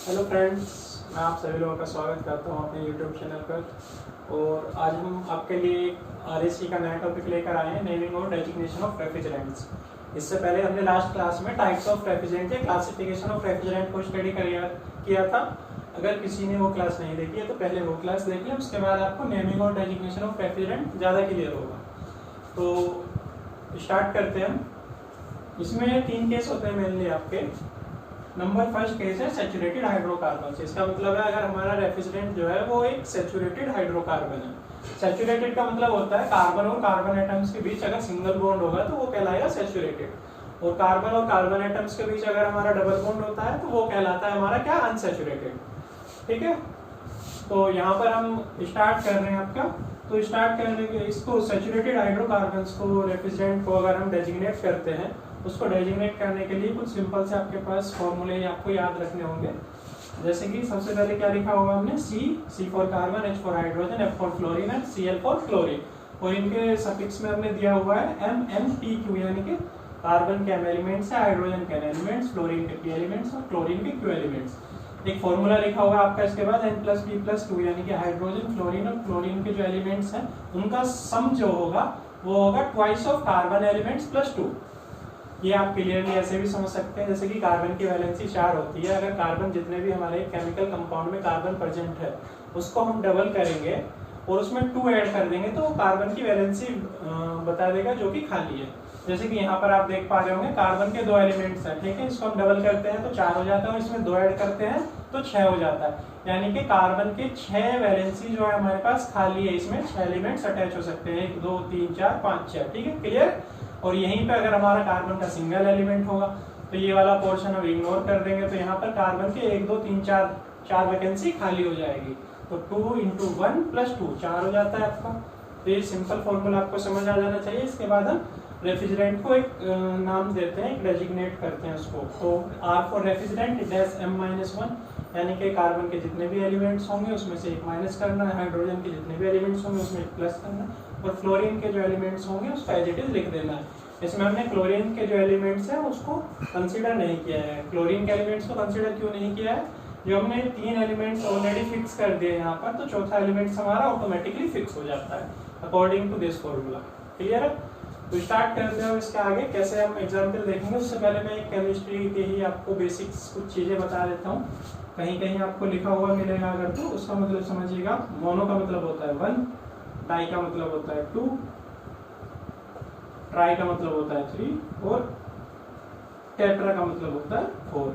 Hello friends, मैं आप सभी लोगों का स्वागत करता हूं अपने यूट्यूब चैनल पर। और आज हम आपके लिए आरएससी का नया टॉपिक लेकर आए हैं, नेमिंग और डेजिग्नेशन ऑफ रेफ्रिजरेंट्स। इससे पहले हमने लास्ट क्लास में टाइप्स ऑफ रेफ्रिजरेंट या क्लासिफिकेशन ऑफ रेफ्रिजरेंट को स्टडी किया था। अगर किसी ने वो क्लास नहीं देखी है तो पहले वो क्लास देख लें, उसके बाद आपको नेमिंग और डेजिग्नेशन ऑफ रेफ्रिजरेंट ज़्यादा क्लियर होगा। तो स्टार्ट करते हैं। इसमें 3 केस होते हैं मेनली आपके। नंबर फर्स्ट केस है सैचुरेटेड हाइड्रोकार्बन। इसका मतलब है अगर हमारा रेफ्रिजरेंट जो है वो एक सैचुरेटेड हाइड्रोकार्बन है। सैचुरेटेड का मतलब होता है कार्बन और कार्बन एटम्स के बीच अगर सिंगल बॉन्ड होगा तो वो कहलाएगा सैचुरेटेड, और कार्बन एटम्स के बीच अगर हमारा डबल बॉन्ड होता है तो वो कहलाता है हमारा क्या, अनसैचुरेटेड। ठीक है, तो यहाँ पर हम स्टार्ट कर रहे हैं आपका। तो स्टार्ट करने के इसको सैचुरेटेड हाइड्रोकार्बन्स को, रेफ्रिजरेंट को अगर हम डेजिग्नेट करते हैं, उसको डेजिग्नेट करने के लिए कुछ सिंपल से आपके पास फॉर्मूले आपको याद रखने होंगे। जैसे कि सबसे पहले क्या लिखा होगा हमने, C for carbon, H for hydrogen, F for fluorine and Cl for chlorine. और इनके सफिक्स में हमने दिया हुआ है MnPq, यानी कि कार्बन के M एलिमेंट्स है, हाइड्रोजन के N एलिमेंट्स, फ्लोरीन के P एलिमेंट्स और क्लोरीन के Q एलिमेंट्स। एक फॉर्मूला लिखा हुआ है आपका इसके बाद N+P+2, यानी कि हाइड्रोजन, फ्लोरीन और क्लोरीन के जो एलिमेंट्स हैं उनका सम जो होगा वो होगा twice of carbon elements plus 2। ये आप क्लियरली ऐसे भी समझ सकते हैं, जैसे कि कार्बन की वैलेंसी 4 होती है। अगर कार्बन जितने भी हमारे केमिकल कंपाउंड में कार्बन प्रेजेंट है उसको हम डबल करेंगे और उसमें 2 ऐड कर देंगे तो कार्बन की वैलेंसी बता देगा जो कि खाली है। जैसे कि यहाँ पर आप देख पा रहे होंगे कार्बन के 2 एलिमेंट्स हैं, ठीक है। इसको हम डबल करते हैं तो 4 हो जाता है, और इसमें 2 ऐड करते हैं तो 6 हो जाता है। यानी कि कार्बन के 6 वैलेंसी जो है हमारे पास खाली है, इसमें 6 एलिमेंट्स अटैच हो सकते हैं, 1 2 3 4 5 6। ठीक है, क्लियर। और यहीं पे अगर हमारा कार्बन का सिंगल एलिमेंट होगा तो ये वाला पोर्शन हम इग्नोर कर देंगे, तो यहाँ पर कार्बन के 1 2 3 4 वैकेंसी खाली हो जाएगी। तो 2 × 1 + 2 4 हो जाता है आपका। तो ये सिंपल फॉर्मूला आपको समझ आ जाना चाहिए। इसके बाद हम रेफ्रिजरेंट को एक नाम देते हैं, एक डेजिग्नेट करते हैं उसको। तो R फॉर रेफ्रिजरेंट -M-1, यानी कि कार्बन के जितने भी एलिमेंट्स होंगे उसमें से एक माइनस करना है, हाइड्रोजन के जितने भी एलिमेंट्स होंगे उसमें एक प्लस करना है, और फ्लोरीन के जो एलिमेंट्स होंगे उसका एज इट इज लिख देना है। इसमें हमने क्लोरीन के जो एलिमेंट्स हैं उसको कंसीडर नहीं किया है। क्लोरीन के एलिमेंट्स को कंसीडर क्यों नहीं किया है, जो हमने 3 एलिमेंट्स ऑलरेडी फिक्स कर दिए यहाँ पर, तो चौथा एलिमेंट्स हमारा ऑटोमेटिकली फिक्स हो जाता है according to this formula. Clear है। तो स्टार्ट करते हैं इसके आगे कैसे हम एग्जाम्पल देखेंगे। उससे पहले मैं एक केमिस्ट्री के ही आपको बेसिक्स कुछ चीज़ें बता देता हूँ। कहीं कहीं आपको लिखा हुआ मिलेगा अगर तो उसका मतलब समझिएगा। मोनो का मतलब होता है 1, डाई का मतलब होता है 2, ट्राई का मतलब होता है 3 और टेट्रा का मतलब होता है 4।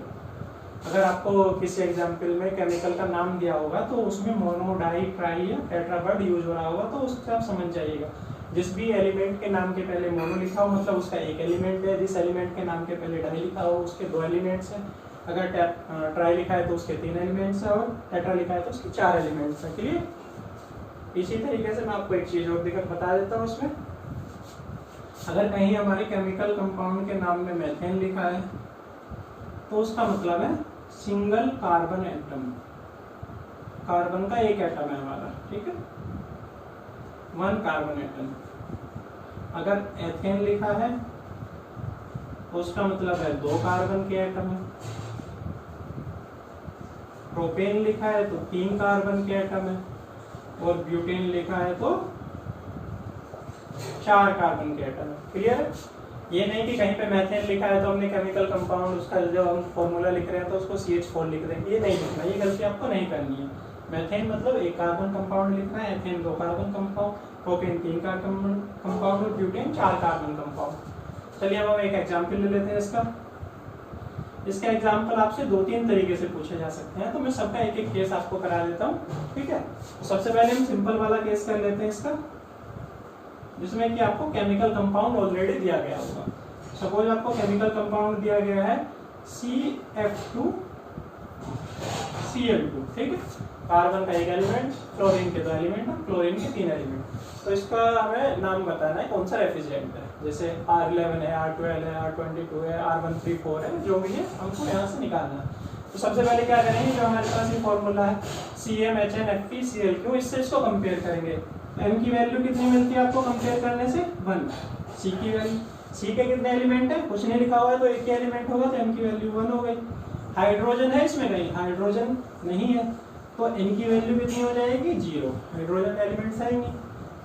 अगर आपको किसी एग्जाम्पल में केमिकल का नाम दिया होगा तो उसमें मोनो, डाई, ट्राई या टेट्रा वर्ड यूज हो रहा होगा तो उससे आप समझ जाइएगा। जिस भी एलिमेंट के नाम के पहले मोनो लिखा हो मतलब उसका एक एलिमेंट है, जिस एलिमेंट के नाम के पहले डाई लिखा हो उसके 2 एलिमेंट्स हैं, अगर ट्राई लिखा है तो उसके 3 एलिमेंट्स हैं, और टेट्रा लिखा है तो उसके 4 एलिमेंट्स हैं। क्लियर। इसी तरीके से मैं आपको एक चीज़ और दिक्कत बता देता हूँ। उसमें अगर कहीं हमारे केमिकल कंपाउंड के नाम में मेथेन लिखा है तो उसका मतलब है सिंगल कार्बन एटम, कार्बन का एक एटम है हमारा, ठीक है, 1 कार्बन एटम। अगर एथेन लिखा है तो उसका मतलब है 2 कार्बन के एटम है। प्रोपेन लिखा है तो 3 कार्बन के एटम है, और ब्यूटेन लिखा है तो 4 कार्बन के एटम है। क्लियर है। ये नहीं कि कहीं पे मेथेन लिखा है तो हमने केमिकल कंपाउंड उसका जो हम फॉर्मूला लिख रहे हैं तो उसको CH4 लिख देंगे, ये नहीं लिखना, ये गलती आपको नहीं करनी है। मेथेन मतलब 1 कार्बन कंपाउंड लिखना है, ethane 2 carbon compound, propane 3 carbon compound और ब्यूटेन 4 कार्बन कंपाउंड। चलिए अब हम एक एग्जाम्पल ले लेते हैं इसका। इसका एग्जाम्पल आपसे 2-3 तरीके से पूछे जा सकते हैं, तो मैं सबका एक एक केस आपको करा देता हूँ, ठीक है। तो सबसे पहले हम सिंपल वाला केस कर लेते हैं इसका, जिसमें कि आपको केमिकल कंपाउंड ऑलरेडी दिया गया होगा। सपोज आपको केमिकल कंपाउंड दिया गया है CF2 Cl2, ठीक है। कार्बन का एक एलिमेंट, फ्लोरीन के 2 एलिमेंट और क्लोरीन के 3 एलिमेंट। तो इसका हमें नाम बताना है कौन सा रेफ्रिजरेंट है। जैसे R11 है, R12 है, R22 है, R134 है, जो भी है हमको यहाँ से निकालना है। तो सबसे पहले क्या करेंगे, जो हमारे पास ये फॉर्मूला है CmHnFeCl2, इससे इसको कंपेयर करेंगे। M की वैल्यू कितनी मिलती है आपको कंपेयर करने से, 1। C की वैल्यू, C के कितने एलिमेंट है कुछ नहीं लिखा हुआ है तो एक ही एलिमेंट होगा तो M की वैल्यू 1 हो गई। हाइड्रोजन है इसमें? नहीं, हाइड्रोजन नहीं है, तो N की वैल्यू कितनी हो जाएगी? 0। हाइड्रोजन एलिमेंट्स है ही नहीं।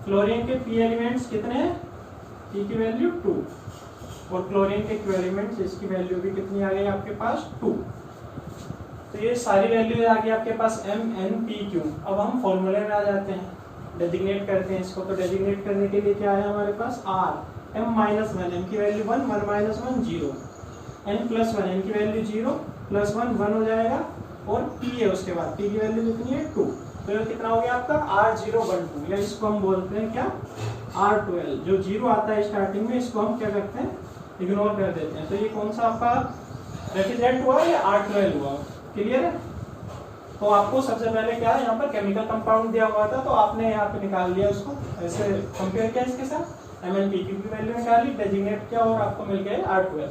क्लोरीन के P एलिमेंट्स कितने हैं? P की वैल्यू 2, और क्लोरीन के Q एलिमेंट्स, इसकी वैल्यू भी कितनी आ गई आपके पास? 2। तो ये सारी वैल्यू आ गई आपके पास M N P Q। अब हम फॉर्मूले में आ जाते हैं, डेजिग्नेट करते हैं इसको। तो डेजिग्नेट करने के लिए क्या है हमारे पास? R M-1, M की वैल्यू 1, 1 - 1 0, N+1, N की वैल्यू 0 +1 1 हो जाएगा, और P है उसके बाद, P की वैल्यू कितनी है? 2। तो ये कितना हो गया आपका? R012, या इसको हम बोलते हैं क्या? R12। जो 0 आता है स्टार्टिंग में, इसको हम क्या करते हैं? इग्नोर कर देते हैं। तो ये कौन सा आपका रेफ्रिजरेंट हुआ या R12 हुआ? क्लियर है? तो आपको सबसे पहले क्या है, यहाँ पर केमिकल कंपाउंड दिया हुआ था, तो आपने यहाँ पे निकाल लिया उसको, ऐसे कंपेयर किया इसके साथ, MnPQ की वैल्यू निकाली, डेजिग्नेट किया, और आपको मिल गया R12।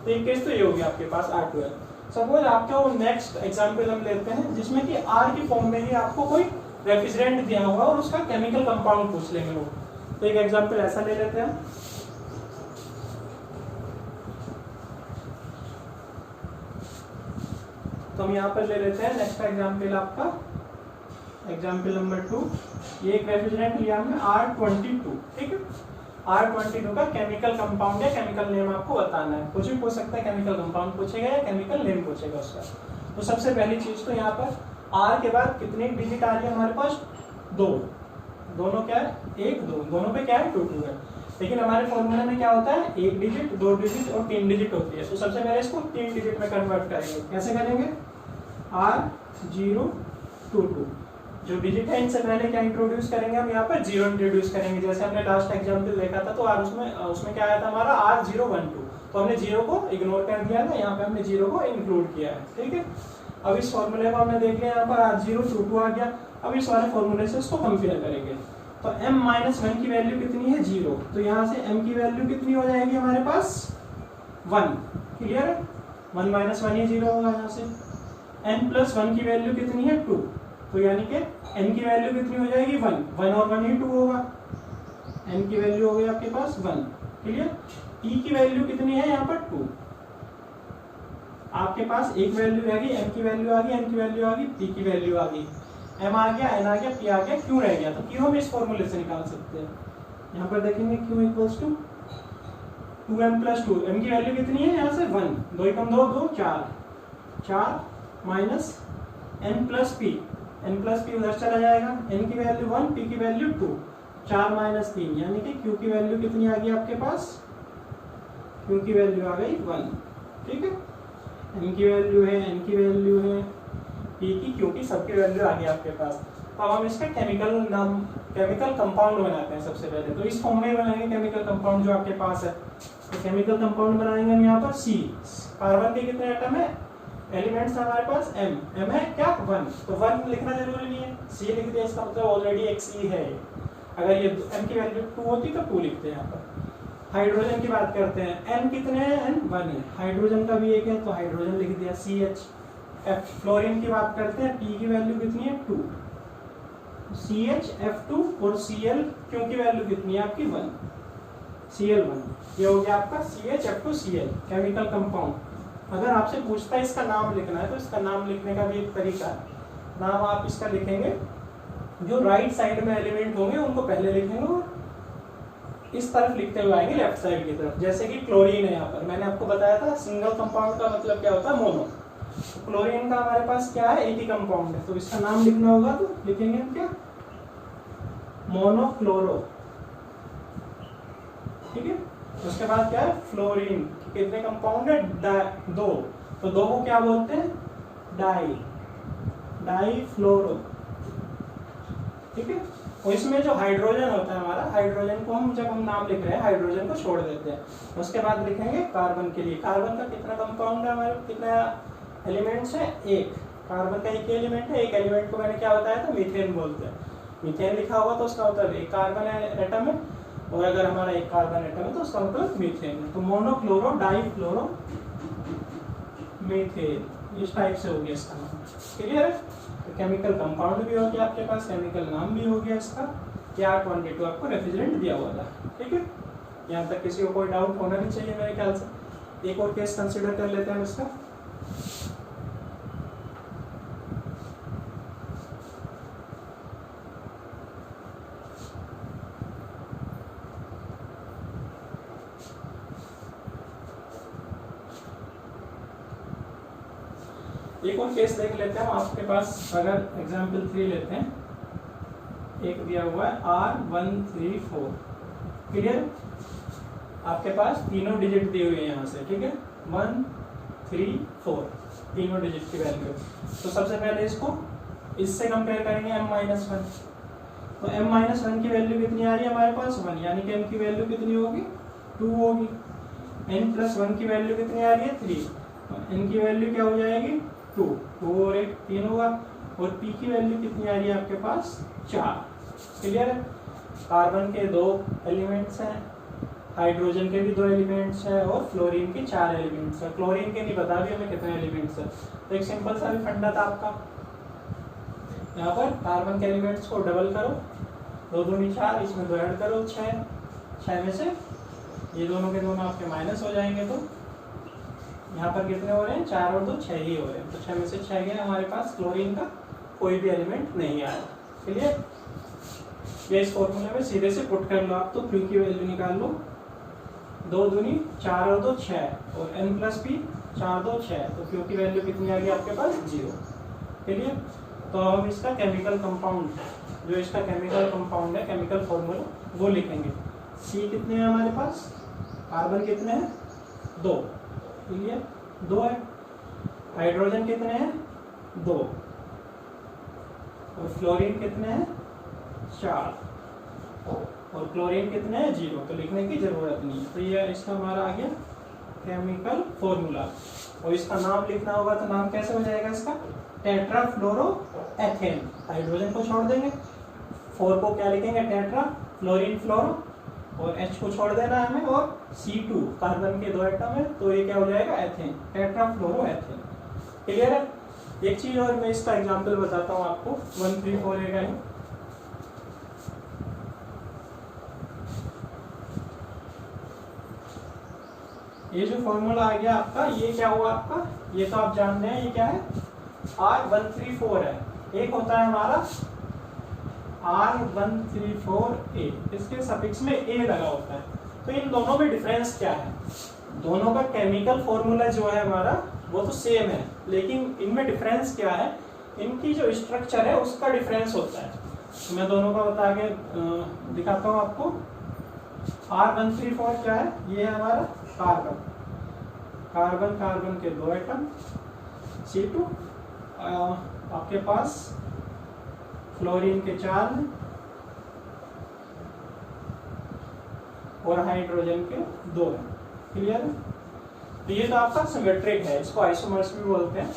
तो एक केस तो ये हो गया आपके पास R12। सपोज आपको नेक्स्ट एग्जांपल हम लेते हैं, जिसमें कि R की फॉर्म में ही आपको कोई रेफ्रिजरेंट दिया हुआ और उसका केमिकल कंपाउंड पूछ लेंगे लोग। तो एक एग्जांपल ऐसा ले लेते हैं, तो हम यहाँ पर ले लेते हैं नेक्स्ट एग्जांपल आपका, एग्जांपल नंबर 2। ये एक रेफ्रिजरेंट लिया हमने R22, ठीक है? R22 का केमिकल कंपाउंड या केमिकल नेम आपको बताना है। कुछ भी पूछ सकता है, केमिकल कंपाउंड पूछेगा या केमिकल नेम पूछेगा उसका। तो सबसे पहली चीज तो यहाँ पर R के बाद कितनी डिजिट आ रही है हमारे पास? 2। दोनों क्या है? 1 2, दोनों पे क्या है? 2 2 है। लेकिन हमारे फॉर्मूले में क्या होता है? 1 डिजिट, 2 डिजिट और 3 डिजिट होती है। तो सबसे पहले इसको 3 डिजिट में कन्वर्ट करेंगे। कैसे करेंगे? R022, जो डिजिट है इनसे पहले क्या इंट्रोड्यूस करेंगे हम? यहाँ पर 0 इंट्रोड्यूस करेंगे। जैसे हमने लास्ट एग्जांपल देखा था, तो R उसमें क्या आया था हमारा? R012। तो हमने 0 को इग्नोर कर दिया था, यहाँ पे हमने 0 को इंक्लूड किया है, ठीक है? अब इस फॉर्मूले को हमने देख लिया, यहाँ पर R022 आ गया। अब इस वाले फॉर्मूले से इसको कंपेयर करेंगे। तो M-1 की वैल्यू कितनी है? 0। तो यहाँ से M की वैल्यू कितनी हो जाएगी हमारे पास? 1। क्लियर है? 1 - 1 ही 0 होगा यहाँ से। N+1 की वैल्यू कितनी है? 2। तो यानी कि N की वैल्यू कितनी हो जाएगी? 1। 1 और 1 ही 2 होगा। N की वैल्यू हो गई आपके पास 1। क्लियर? P की वैल्यू कितनी है यहाँ पर? 2। आपके पास एक वैल्यू रह गई, M की वैल्यू आ गई, N की वैल्यू आ गई, P की वैल्यू आ गई। M आ गया, N आ गया, P आ गया, Q रह गया। तो Q हम इस फॉर्मूले से निकाल सकते हैं। यहाँ पर देखेंगे Q = 2m+2। M की वैल्यू कितनी है यहाँ से? 1। 2 × 2 2 4 4 माइनस N+P। N+P उधर चला जाएगा। N की वैल्यू 1, P की वैल्यू 2। 4 - 3, यानी कि Q की वैल्यू कितनी आ गई आपके पास? Q की वैल्यू आ गई 1। ठीक है? M की वैल्यू है, N की वैल्यू है, P की, Q की, सबकी वैल्यू आ गई आपके पास। अब हम इसका केमिकल कंपाउंड बनाते हैं सबसे पहले। तो इस फॉर्म में बनाएंगे केमिकल कंपाउंड जो आपके पास है। तो केमिकल कंपाउंड बनाएंगे हम यहाँ पर C। कार्बन के कितने एटम है? एलिमेंट्स हमारे पास M है क्या? 1। तो 1 लिखना जरूरी नहीं है, C लिख दिया, इसका मतलब ऑलरेडी एक C है। अगर ये M की वैल्यू 2 होती तो 2 लिखते हैं यहाँ पर। हाइड्रोजन की बात करते हैं, N कितने हैं? N 1 है। हाइड्रोजन का भी एक है, तो हाइड्रोजन लिख दिया CH। फ्लोरीन की बात करते हैं, P की वैल्यू कितनी है? 2। CH F2 और Cl, Q की वैल्यू कितनी है आपकी? 1। Cl1। ये हो गया आपका CH F2 Cl chemical compound. अगर आपसे पूछता है इसका नाम लिखना है, तो इसका नाम लिखने का भी एक तरीका है। नाम आप इसका लिखेंगे, जो राइट साइड में एलिमेंट होंगे उनको पहले लिखेंगे और इस तरफ लिखते हुए आएंगे लेफ्ट साइड की तरफ। जैसे कि क्लोरीन है, यहाँ पर मैंने आपको बताया था सिंगल कंपाउंड का मतलब क्या होता है? मोनो। तो क्लोरीन का हमारे पास क्या है? एक ही कंपाउंड है, तो इसका नाम लिखना होगा, तो लिखेंगे हम क्या? मोनोक्लोरो। ठीक है? उसके बाद क्या है? फ्लोरीन। कितने कंपाउंड है? 2। तो 2 को क्या बोलते हैं? डाईफ्लोरो। ठीक है? और इसमें जो हाइड्रोजन होता है हमारा, हाइड्रोजन को हम जब हम नाम लिख रहे हैं हाइड्रोजन को छोड़ देते हैं। उसके बाद लिखेंगे कार्बन के लिए। कार्बन का कितना कंपाउंड है हमारे? कितना एलिमेंट्स है? 1। कार्बन का एक एलिमेंट है। एक एलिमेंट को मैंने क्या बताया था? मीथेन बोलते हैं। मीथेन लिखा होगा तो उसका मतलब एक कार्बन एटम है, और अगर हमारा एक कार्बन एटम है तो उसका मतलब मीथेन है। तो मोनोक्लोरो डाईफ्लोरो मीथेन, इस टाइप से हो गया इसका नाम। क्लियर है? तो केमिकल कंपाउंड भी हो गया आपके पास, केमिकल नाम भी हो गया इसका। R22 आपको रेफ्रिजरेंट दिया हुआ था। ठीक है? यहाँ तक किसी को कोई डाउट होना नहीं चाहिए मेरे ख्याल से। एक और केस कंसिडर कर लेते हैं इसका। एक और केस देख लेते हैं हम आपके पास, अगर एग्जाम्पल 3 लेते हैं, एक दिया हुआ है R134, क्लियर। आपके पास तीनों डिजिट दिए हुए हैं यहाँ से, ठीक है, 1 3 4 तीनों डिजिट की वैल्यू। तो सबसे पहले इसको इससे कंपेयर करेंगे m-1, तो m-1 की वैल्यू कितनी आ रही है हमारे पास 1, यानी कि m की वैल्यू कितनी होगी 2 होगी। n+1 की वैल्यू कितनी आ रही है 3, तो n की वैल्यू क्या हो जाएगी 2 और 1 3 होगा। और p की वैल्यू कितनी आ रही है आपके पास 4, क्लियर है। कार्बन के 2 एलिमेंट्स हैं, हाइड्रोजन के भी 2 एलिमेंट्स हैं और फ्लोरीन के 4 एलिमेंट्स हैं। क्लोरीन के नहीं पता अभी हमें कितने एलिमेंट्स हैं। तो एक सिंपल सा भी फंडा था आपका, यहाँ पर कार्बन के एलिमेंट्स को डबल करो, 2 दूनी 4, इसमें 2 ऐड करो 6, 6 में से ये दोनों के दोनों आपके माइनस हो जाएंगे, तो यहाँ पर कितने हो रहे हैं 4 और 2 6 ही हो रहे हैं। तो 6 में से 6 गए, हमारे पास क्लोरीन का कोई भी एलिमेंट नहीं आया, क्लियर। ये इस फॉर्मूले में सीधे से पुट कर लो आप, तो Q की वैल्यू निकाल लो, 2 दूनी 4 और 2 6 और n+p 4 2 6, तो Q की वैल्यू कितनी आ गई आपके पास 0, क्लियर। तो हम इसका केमिकल कंपाउंड, जो इसका केमिकल कंपाउंड है, केमिकल फॉर्मूला वो लिखेंगे। C कितने हैं हमारे पास, कार्बन कितने हैं 2, क्लियर 2 है। हाइड्रोजन कितने हैं 2 और फ्लोरीन कितने हैं 4 और क्लोरीन कितने हैं 0, तो लिखने की जरूरत नहीं है। तो ये इसका हमारा आ गया केमिकल फॉर्मूला। और इसका नाम लिखना होगा तो नाम कैसे हो जाएगा इसका, टेट्राफ्लोरोएथेन। हाइड्रोजन को छोड़ देंगे, 4 को क्या लिखेंगे टेट्रा, फ्लोरीन फ्लोरो, और H को छोड़ देना है हमें, और C2 कार्बन के 2 एटम है, तो ये क्या हो जाएगा एथेन, टेट्राफ्लोरोएथेन, क्लियर है। एक चीज और मैं इसका एग्जांपल बताता हूँ आपको, 134A का है। ये जो फॉर्मूला आ गया आपका, ये क्या हुआ आपका, ये तो आप जानते हैं ये क्या है R134 है। एक होता है हमारा R134A, इसके सफिक्स में A लगा होता है। तो इन दोनों में डिफरेंस क्या है, दोनों का केमिकल फॉर्मूला जो है हमारा वो तो सेम है, लेकिन इनमें डिफरेंस क्या है, इनकी जो स्ट्रक्चर है उसका डिफरेंस होता है। तो मैं दोनों का बता के दिखाता हूँ आपको। R134 क्या है, ये है हमारा कार्बन, कार्बन कार्बन के 2 एटम, C2 आपके पास फ्लोरीन के 4 हैं और हाइड्रोजन के 2 हैं, क्लियर है। तो ये तो आपका सिमेट्रिक है, इसको आइसोमर्स भी बोलते हैं।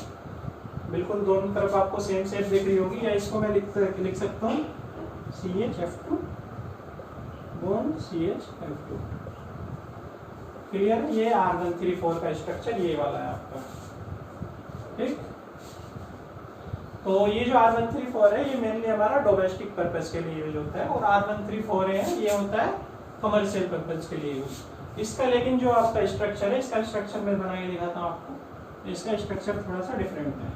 बिल्कुल दोनों तरफ आपको सेम शेप दिख रही होगी, या इसको मैं लिख सकता हूँ CH2 बॉन्ड CH2, क्लियर। ये R134 का स्ट्रक्चर ये वाला है आपका, ठीक। तो ये जो R134 है ये मेनली हमारा डोमेस्टिक पर्पस के लिए यूज होता है, और R134A है ये होता है कमर्शियल पर्पस के लिए यूज। इसका लेकिन जो आपका स्ट्रक्चर है, इसका स्ट्रक्चर मैं बना के दिखाता हूँ आपको। इसका स्ट्रक्चर थोड़ा सा डिफरेंट है।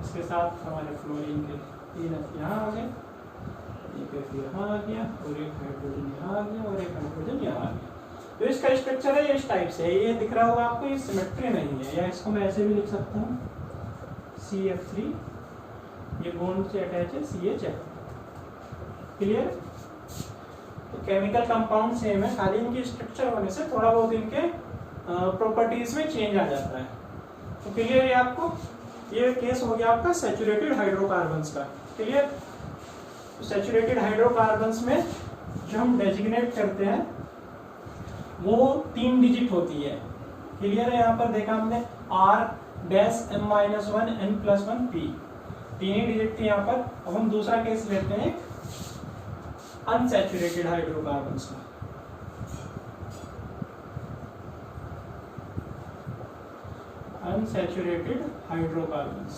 इसके साथ हमारे फ्लोरीन के 3 यहाँ आ गए, एक यहाँ आ गया, और एक हाइड्रोजन यहाँ आ गया, और एक हाइड्रोजन यहाँ आ गया। तो इसका स्ट्रक्चर है ये इस टाइप से, ये दिख रहा होगा आपको, ये सिमेट्री नहीं है। या इसको मैं ऐसे भी लिख सकता हूँ CF3, ये बॉन्ड से अटैच है CHF, क्लियर। तो केमिकल कंपाउंड सेम है, खाली इनकी स्ट्रक्चर होने से थोड़ा बहुत इनके प्रॉपर्टीज में चेंज आ जाता है। तो क्लियर है आपको, ये केस हो गया आपका सैचुरेटेड हाइड्रोकार्बन्स का, क्लियर। तो सैचुरेटेड हाइड्रोकार्बन्स में जो हम डेजिग्नेट करते हैं वो 3 डिजिट होती है, क्लियर है। यहाँ पर देखा हमने R-M-1 N+1P, 3 ही डिजिट थी यहाँ पर। अब हम दूसरा केस लेते हैं अनसैचुरेटेड हाइड्रोकार्बन्स का। अनसैचुरेटेड हाइड्रोकार्बन्स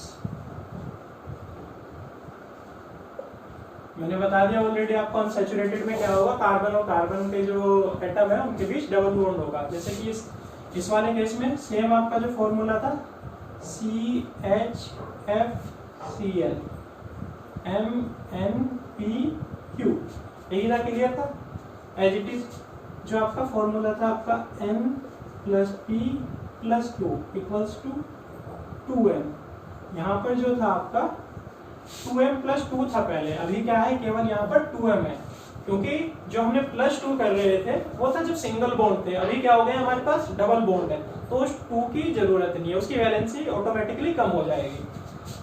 मैंने बता दिया ऑलरेडी आपको। अनसैचुरेटेड में क्या होगा, कार्बन और कार्बन के जो एटम है उनके बीच डबल बॉन्ड होगा। जैसे कि इस वाले केस में सेम आपका जो फॉर्मूला था CHFCl MnPq, यही था, क्लियर था। एज इट इज जो आपका फॉर्मूला था आपका N+P+2 = 2m। यहाँ पर जो था आपका 2m+2 था पहले, अभी क्या है केवल यहाँ पर 2m है, क्योंकि जो हमने +2 कर रहे थे वो था जब सिंगल बॉन्ड थे, अभी क्या हो गया हमारे पास डबल बॉन्ड है, तो उस 2 की जरूरत नहीं है, उसकी वैलेंसी ऑटोमेटिकली कम हो जाएगी।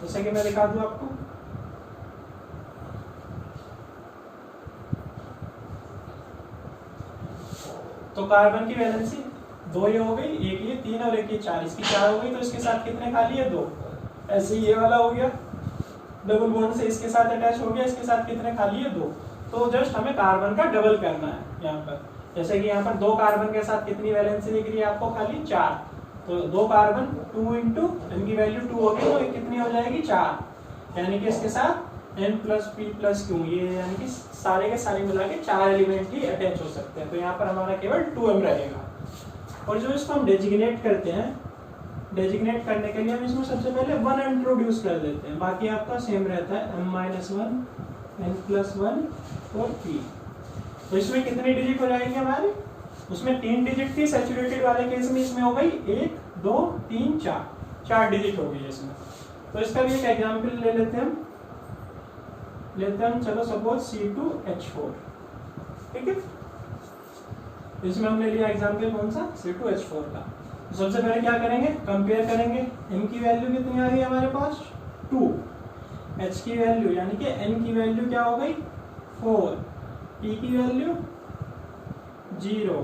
जैसे कि मैं दिखा दूं आपको, तो कार्बन की वैलेंसी 2 ये हो गई, एक ये 3 और एक ये 4, इसकी 4 हो गई, तो इसके साथ कितने खाली है 2। ऐसे ये वाला हो गया, डबल बॉन्ड से इसके साथ अटैच हो गया, इसके साथ कितने खाली है 2। तो जस्ट हमें कार्बन का डबल करना है यहाँ पर। जैसे कि यहाँ पर 2 कार्बन के साथ कितनी वैलेंसी दिख रही है आपको, खाली 4, तो 2 कार्बन 2 इंटू इनकी वैल्यू 2 होगी, तो कितनी हो जाएगी 4, यानी कि इसके साथ N+P+Q, ये यानी कि सारे के सारे मिला के 4 एलिमेंट ही अटैच हो सकते हैं, तो यहाँ पर हमारा केवल 2m रहेगा। और जो इसको हम डेजिग्नेट करते हैं, डेजिग्नेट करने के लिए हम इसमें सबसे पहले 1 इंट्रोड्यूस कर देते हैं, बाकी आपका सेम रहता है m-1 n+1 और p। तो इसमें कितनी डिजिट हो जाएंगे हमारी, उसमें 3 डिजिट थी सैचुरेटेड वाले केस में, इसमें हो गई 1 2 3 4 डिजिट हो गई इसमें। तो इसका भी एक एग्जाम्पल ले लेते हैं हम, चलो सपोज C2H4, ठीक है। इसमें हमने लिया एग्जाम्पल कौन सा, C2H4 का। तो सबसे पहले क्या करेंगे, कंपेयर करेंगे, n की वैल्यू कितनी आ गई हमारे पास 2, H की वैल्यू यानी कि n की वैल्यू क्या हो गई 4, P की वैल्यू 0,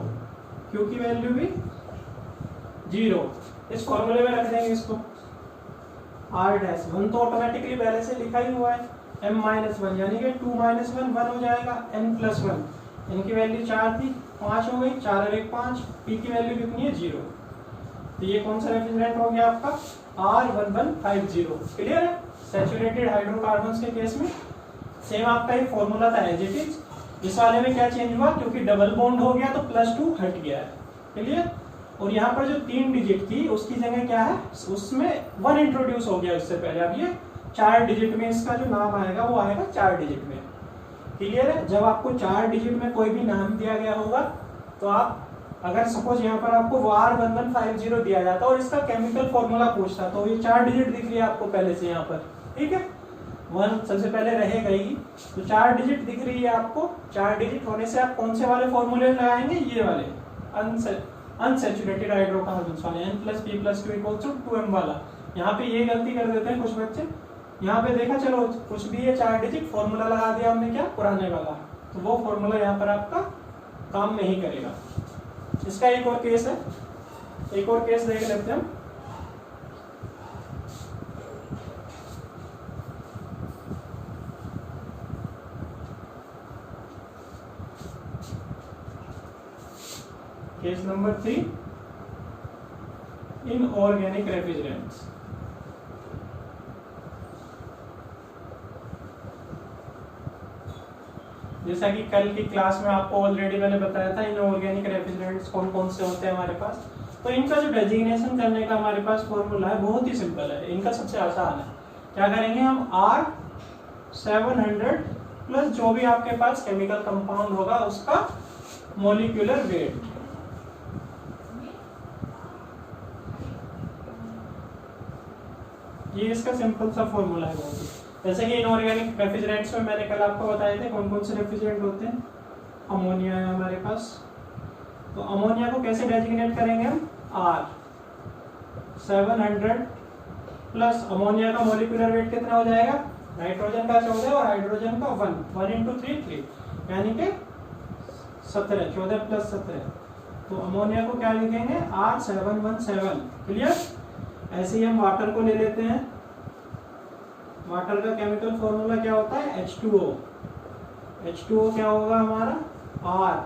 Q की वैल्यू भी 0। इस फॉर्मूले में रख देंगे इसको, R-1 तो ऑटोमेटिकली पहले से लिखा ही हुआ है, m-1 यानी कि 2 - 1 हो जाएगा, n+1, n की वैल्यू 4 थी 5 हो गई, 4 और 1 5, P की वैल्यू कितनी है 0। तो ये कौन सा रेफ्रिजरेंट हो गया आपका R1150, क्लियर है। सैचुरेटेड हाइड्रोकार्बन्स के केस में सेम आपका ये फॉर्मूला था एज इट इज, इस वाले में क्या चेंज हुआ, क्योंकि डबल बॉन्ड हो गया तो +2 हट गया है, क्लियर। और यहाँ पर जो 3 डिजिट थी उसकी जगह क्या है, उसमें 1 इंट्रोड्यूस हो गया उससे पहले, अब ये 4 डिजिट में इसका जो नाम आएगा वो आएगा 4 डिजिट में, क्लियर है। जब आपको 4 डिजिट में कोई भी नाम दिया गया होगा, तो आप अगर सपोज यहाँ पर आपको R1150 दिया जाता और इसका केमिकल फॉर्मूला पूछता, तो ये 4 डिजिट दिख रही है आपको पहले से यहाँ पर, ठीक है, 1 सबसे पहले रहेगा ही, तो 4 डिजिट दिख रही है आपको। 4 डिजिट होने से आप कौन से वाले फॉर्मूले लगाएंगे, ये वाले अनसैचुरेटेड हाइड्रोकार्बन्स वाले, N+P+Q = 2m वाला। यहाँ पे ये गलती कर देते हैं कुछ बच्चे, यहाँ पे देखा चलो कुछ भी है 4 डिजिट फॉर्मूला लगा दिया हमने क्या, पुराने वाला, तो वो फॉर्मूला यहाँ पर आपका काम नहीं करेगा। इसका एक और केस है, एक और केस देख लेते हैं। Case number 3, inorganic refrigerants. जैसा कि कल की क्लास में आपको ऑलरेडी मैंने बताया था इनऑर्गेनिक रेफ्रिजरेंट्स कौन कौन से होते हैं हमारे पास। तो इनका जो डेजिग्नेशन करने का हमारे पास फॉर्मूला है बहुत ही सिंपल है, इनका सबसे आसान है। क्या करेंगे हम, R700 प्लस जो भी आपके पास केमिकल कंपाउंड होगा उसका मॉलिक्यूलर वेट, ये इसका सिंपल सा फॉर्मूला है बहुत ही। जैसे कि इनऑर्गेनिक रेफ्रिजरेंट्स में मैंने कल आपको बताए थे कौन कौन से रेफ्रिजरेंट होते हैं। अमोनिया है हमारे पास, तो अमोनिया को कैसे डेजिग्नेट करेंगे हम, R700 प्लस अमोनिया का मॉलिक्यूलर वेट कितना हो जाएगा, नाइट्रोजन का 14 और हाइड्रोजन का 1 × 3 3, यानी कि 17, 14 + 17। तो अमोनिया को क्या लिखेंगे, R717, क्लियर। ऐसे ही हम वाटर को ले लेते हैं, वाटर का केमिकल फॉर्मूला क्या होता है, H2O। H2O क्या होगा हमारा, R,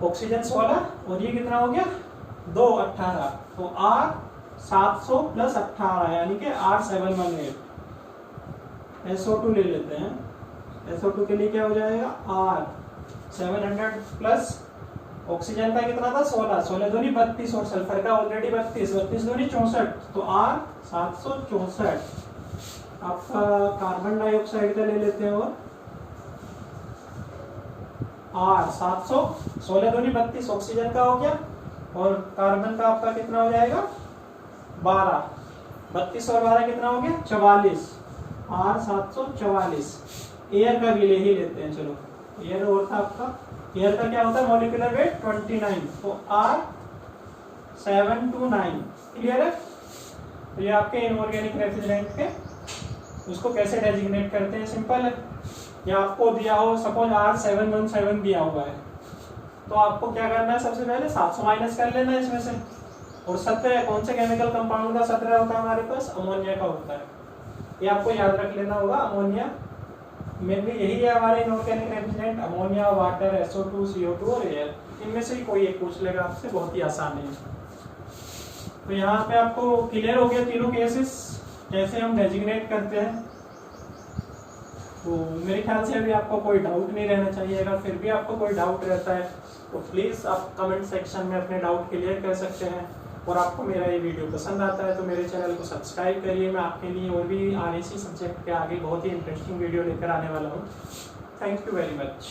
ऑक्सीजन 16 और ये कितना हो गया 2 18, तो R700 + 18 यानी कि R718। SO2 ले लेते हैं, SO2 के लिए क्या हो जाएगा, R700 प्लस ऑक्सीजन का कितना था 16, 16 दूनी 32 और सल्फर का ऑलरेडी 32, 32 दूनी 64, तो R764। आपका कार्बन डाइऑक्साइड का ले लेते हैं, और R700, 16 दूनी 32 ऑक्सीजन का हो गया, और कार्बन का आपका कितना हो जाएगा 12, 32 और 12 कितना हो गया 44, R744। एयर का भी ले ही लेते हैं, चलो एयर और था आपका, एयर का क्या होता है मॉलिक्यूलर वेट 29, तो R729। क्लियर है? तो ये आपके इनऑर्गेनिक रेफ्रिजरेंट के उसको कैसे डेजिग्नेट करते हैं, सिंपल है। या आपको दिया हो सपोज R717 दिया हुआ है, तो आपको क्या करना है, सबसे पहले 700 माइनस कर लेना है इसमें से, और 17 कौन से केमिकल कंपाउंड का 17 होता है हमारे पास, अमोनिया का होता है। ये आपको याद रख लेना होगा, अमोनिया मेनली यही है हमारे inorganic refrigerant, ammonia, water, SO2, CO2 और एयर, इनमें से ही कोई एक पूछ लेगा आपसे, बहुत ही आसान है। तो यहाँ पे आपको क्लियर हो गया तीनों केसेस कैसे हम डेजिग्नेट करते हैं। तो मेरे ख्याल से अभी आपको कोई डाउट नहीं रहना चाहिए। अगर फिर भी आपको कोई डाउट रहता है तो प्लीज़ आप कमेंट सेक्शन में अपने डाउट क्लियर कर सकते हैं। और आपको मेरा ये वीडियो पसंद आता है तो मेरे चैनल को सब्सक्राइब करिए। मैं आपके लिए और भी RAC सब्जेक्ट के आगे बहुत ही इंटरेस्टिंग वीडियो लेकर आने वाला हूँ। Thank you very much.